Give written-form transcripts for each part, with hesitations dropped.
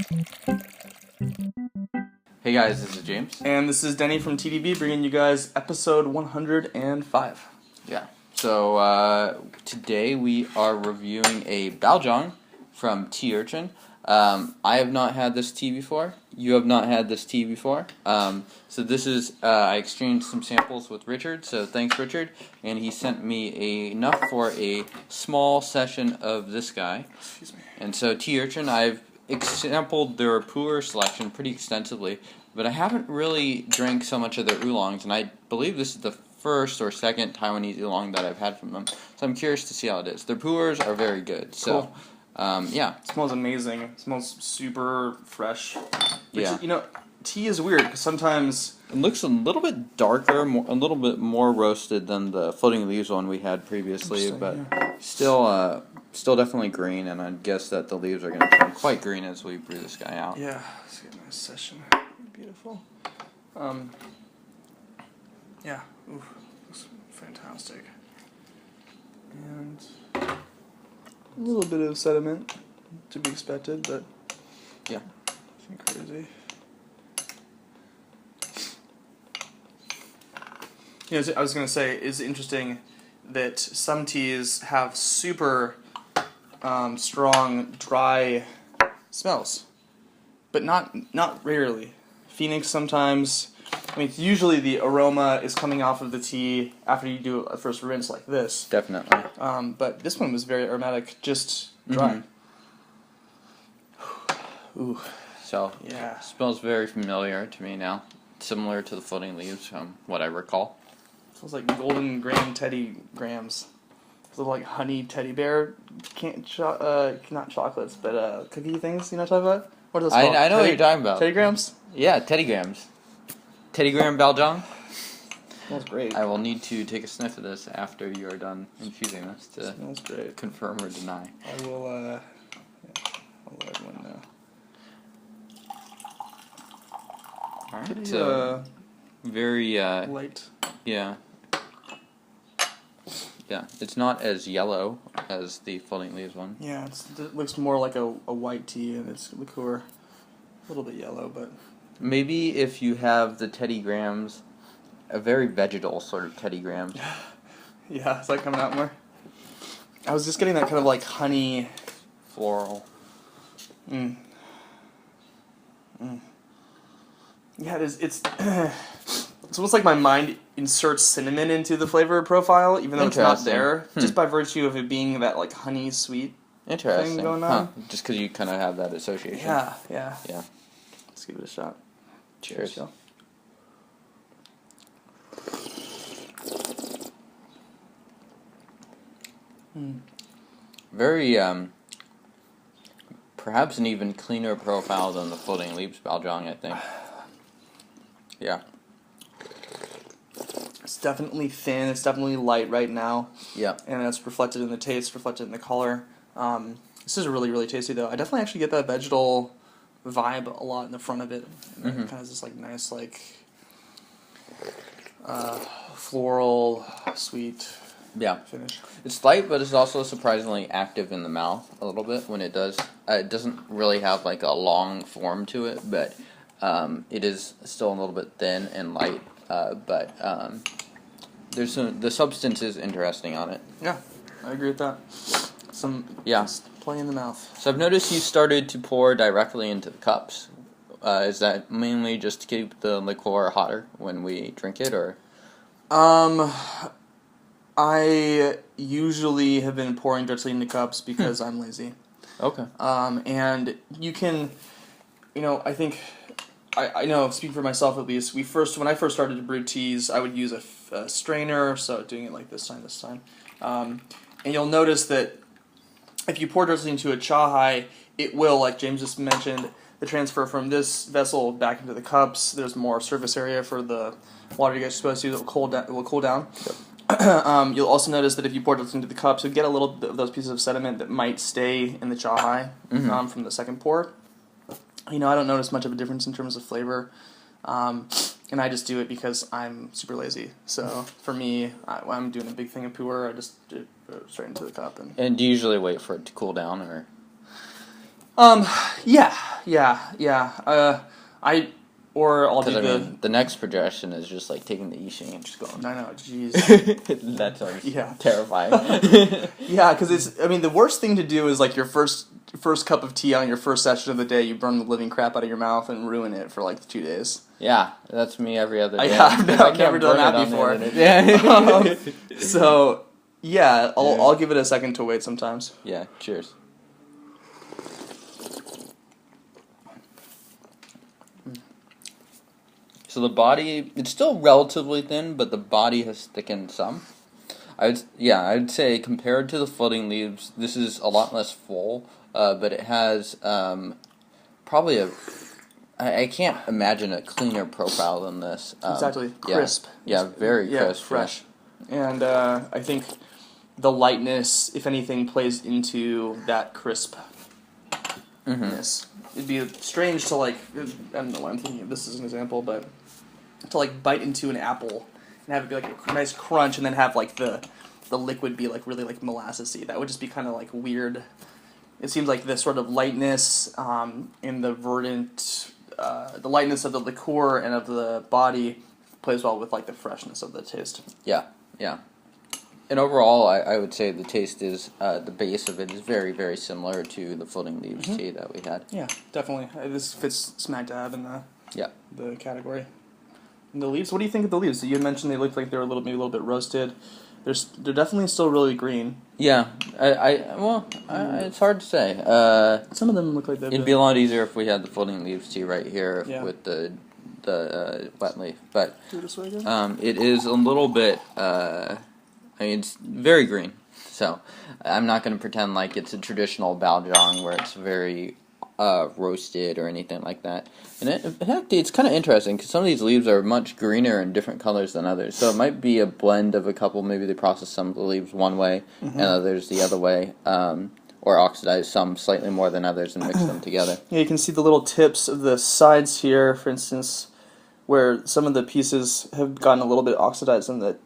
Hey guys, this is James. And this is Denny from TeaDB bringing you guys episode 105. Yeah. So today we are reviewing a Baozhong from Urchin. I have not had this tea before. You have not had this tea before. So this is I exchanged some samples with Richard. So thanks, Richard. And he sent me enough for a small session of this guy. Excuse me. And so Urchin, I've sampled their pu'er selection pretty extensively, but I haven't really drank so much of their oolongs, and I believe this is the first or second Taiwanese oolong that I've had from them. So I'm curious to see how it is. Their pu'ers are very good. So, cool. Yeah. It smells amazing. It smells super fresh. Which, Yeah. you know, tea is weird because sometimes It looks a little bit darker, a little bit more roasted than the floating leaves one we had previously, but still definitely green, and I guess that the leaves are going to turn quite green as we brew this guy out. Yeah, let's get a nice session. Beautiful. Yeah, ooh, looks fantastic. And a little bit of sediment to be expected, but Yeah. nothing crazy. You know, I was going to say, it's interesting that some teas have super strong, dry smells, but not rarely. Phoenix sometimes. I mean, usually the aroma is coming off of the tea after you do a first rinse like this. Definitely. But this one was very aromatic, just dry. Ooh. So, Yeah. smells very familiar to me now. Similar to the floating leaves from what I recall. Smells like golden graham teddy grams. Little like honey teddy bear, not chocolates, but cookie things. You know what I'm talking about? What are those called? I know what you're talking about. Teddy grams? Yeah, Teddy Grams. Teddy Graham Baozhong. Smells great. I will need to take a sniff of this after you are done infusing this to Smells great. confirm or deny. I will, I'll let everyone know. Alright, Pretty, so very, light. yeah. Yeah, it's not as yellow as the floating leaves one. Yeah, it looks more like a white tea, and it's liqueur. A little bit yellow, but... Maybe if you have the Teddy Grahams, a very vegetal sort of Teddy Grahams. Yeah, is that coming out more? I was just getting that kind of like honey... Floral. Yeah, it is. It's almost like my mind inserts cinnamon into the flavor profile, even though it's not there, just by virtue of it being that like honey sweet Interesting. thing going on. Huh. Just because you kind of have that association. Yeah. Yeah. Let's give it a shot. Cheers. Y'all. Very, perhaps an even cleaner profile than the floating leaves Baozhong, I think. Yeah. It's definitely thin. It's definitely light right now. Yeah. And that's reflected in the taste, reflected in the color. This is really, really tasty, though. I definitely actually get that vegetal vibe a lot in the front of it. Kind of this like nice, like floral, sweet finish. It's light, but it's also surprisingly active in the mouth a little bit when it does. It doesn't really have like a long form to it, but it is still a little bit thin and light. But the substance is interesting on it. Yeah, I agree with that. Some play in the mouth. So I've noticed you started to pour directly into the cups. Is that mainly just to keep the liqueur hotter when we drink it, or? I usually have been pouring directly into cups because I'm lazy. Okay. And you can, I think, I know, speak for myself at least, when I first started to brew teas, I would use a strainer, so doing it like this time. And you'll notice that if you pour directly into a chahai, it will, like James just mentioned, the transfer from this vessel back into the cups. There's more surface area for the water to get exposed to. It will cool down. Yep. You'll also notice that if you pour directly into the cups, you'll get a little bit of those pieces of sediment that might stay in the chahai from the second pour. I don't notice much of a difference in terms of flavor. And I just do it because I'm super lazy. So for me, when I'm doing a big thing of pu'er, I just do it straight into the cup. And do you usually wait for it to cool down, or? Yeah. I'll do the next progression is just like taking the Yixing and just going. I know, jeez. That sounds Yeah. terrifying. Yeah, because the worst thing to do is like your first cup of tea on your first session of the day, you burn the living crap out of your mouth and ruin it for like 2 days. Yeah, that's me every other day. I've never done that before. Yeah. So, yeah, I'll give it a second to wait sometimes. Yeah, cheers. So the body, it's still relatively thin, but the body has thickened some. I'd say compared to the floating leaves, this is a lot less full, but it has probably I can't imagine a cleaner profile than this. Exactly, crisp. Yeah, very crisp. Fresh. And I think the lightness, if anything, plays into that crispness. It'd be strange to like, I don't know why I'm thinking of this as an example, but to like bite into an apple and have it be like a nice crunch, and then have like the liquid be like really like molassesy. That would just be kind of like weird. It seems like this sort of lightness in the verdant, the lightness of the liqueur and of the body plays well with like the freshness of the taste. Yeah. And overall, I would say the taste is, the base of it is very, very similar to the floating leaves tea that we had. Yeah, definitely. This fits smack dab in the category. And the leaves, what do you think of the leaves? You had mentioned they looked like they were maybe a little bit roasted. They're definitely still really green. Yeah, it's hard to say. Some of them look like it'd be a lot easier if we had the floating leaves tea right here with the wet leaf, but it is a little bit. It's very green, so I'm not going to pretend like it's a traditional Baozhong where it's very roasted or anything like that. And in fact, it's kind of interesting because some of these leaves are much greener and different colors than others. So it might be a blend of a couple. Maybe they process some of the leaves one way and others the other way, or oxidize some slightly more than others and mix them together. Yeah, you can see the little tips of the sides here, for instance, where some of the pieces have gotten a little bit oxidized on the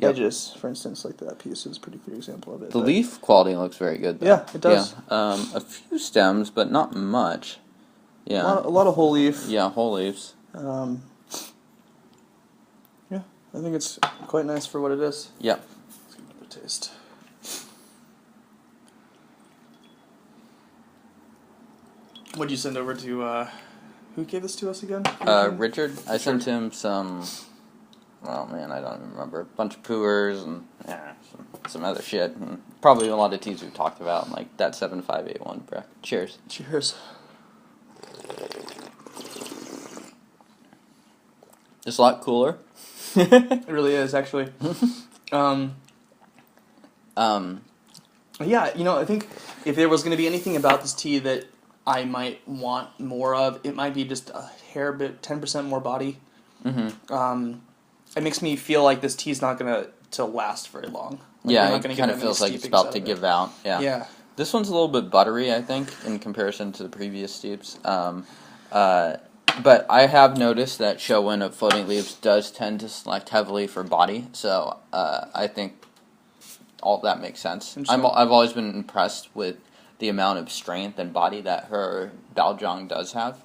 edges, for instance, like that piece is a pretty good example of it. The leaf quality looks very good, though. Yeah, it does. Yeah. A few stems, but not much. Yeah. A lot of whole leaf. Yeah, whole leaves. Yeah, I think it's quite nice for what it is. Yeah. Let's give it a taste. What'd you send over to, who gave this to us again? Richard. I sent him some... Oh man, I don't even remember. A bunch of Puers and some other shit. And probably a lot of teas we've talked about, like that 7581 bro. Cheers. Cheers. It's a lot cooler. It really is, actually. Yeah, I think if there was going to be anything about this tea that I might want more of, it might be just a hair bit, 10% more body. It makes me feel like this tea's not going to last very long. Like it kind of feels like it's about to give out. Yeah. This one's a little bit buttery, I think, in comparison to the previous steeps. But I have noticed that Showen of floating leaves does tend to select heavily for body, so I think all that makes sense. I've always been impressed with the amount of strength and body that her Baozhong does have,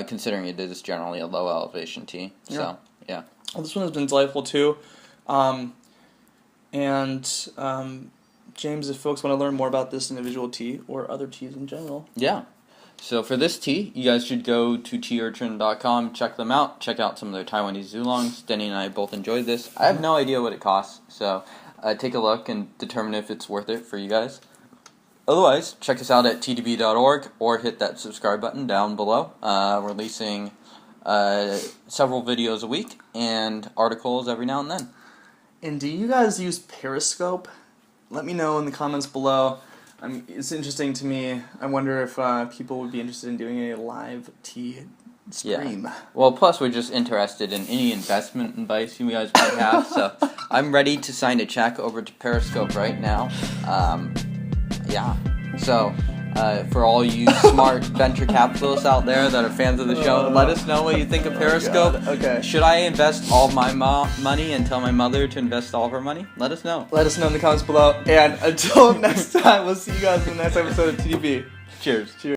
considering it is generally a low elevation tea. So, yeah. Well, this one has been delightful too. James, if folks want to learn more about this individual tea or other teas in general. Yeah. So for this tea, you guys should go to teaurchin.com, check them out, check out some of their Taiwanese oolongs. Denny and I both enjoyed this. I have no idea what it costs, so take a look and determine if it's worth it for you guys. Otherwise, check us out at TeaDB.org or hit that subscribe button down below. Releasing several videos a week and articles every now and then. And do you guys use Periscope? Let me know in the comments below. It's interesting to me. I wonder if people would be interested in doing a live tea stream. Yeah. Well, plus we're just interested in any investment advice you guys might have. So I'm ready to sign a check over to Periscope right now. So for all you smart venture capitalists out there that are fans of the show, let us know what you think of Periscope. Okay. Should I invest all my money and tell my mother to invest all of her money? Let us know. Let us know in the comments below. And until next time, we'll see you guys in the next episode of TeaDB. Cheers. Cheers.